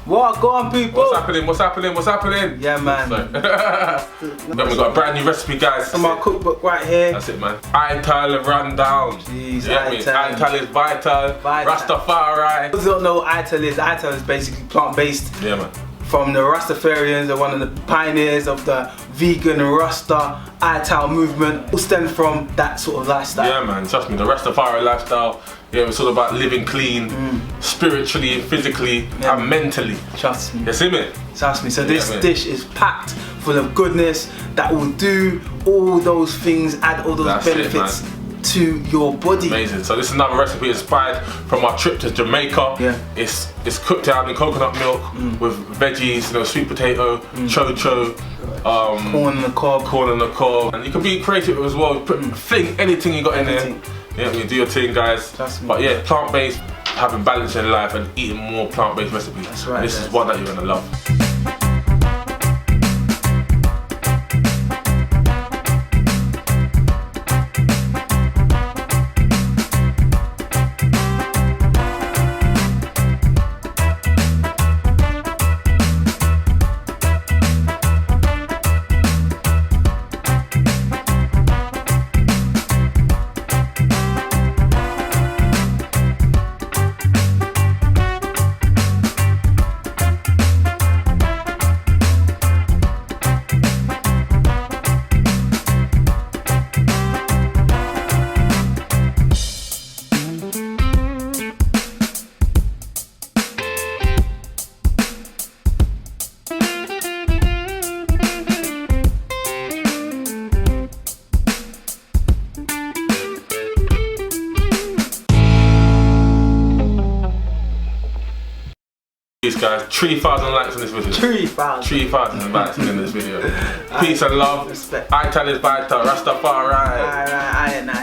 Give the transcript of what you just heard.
What? Go on, people. What's happening? What's happening? What's happening? Yeah, man. Then we got a brand new recipe, guys. From our cookbook right here. That's it, man. Ital rundown. Jeez, Ital is vital. Rastafari. Those who don't know what Ital is basically plant-based. Yeah, man. From the Rastafarians, they're one of the pioneers of the vegan Rasta Ital movement. All stem from that sort of lifestyle. Yeah, man, trust me, the Rastafari lifestyle, yeah, it's all about living clean, spiritually, physically, and mentally. Trust me. You see me? Trust me. So this dish is packed full of goodness that will do all those things, add all those benefits to your body. Amazing. So this is another recipe inspired from our trip to Jamaica. Yeah. It's cooked out in coconut milk with veggies, you know, sweet potato, chocho, corn on the cob. And you can be creative as well. Fling anything you got in there. Yeah, you do your thing, guys. But yeah, plant-based, having balance in life and eating more plant-based recipes. That's right. This is one that you're gonna love. Guys, 3,000 likes on this video. 3,000 likes in this video. Peace and love. Respect. Ital is vital. Rastafari. Alright.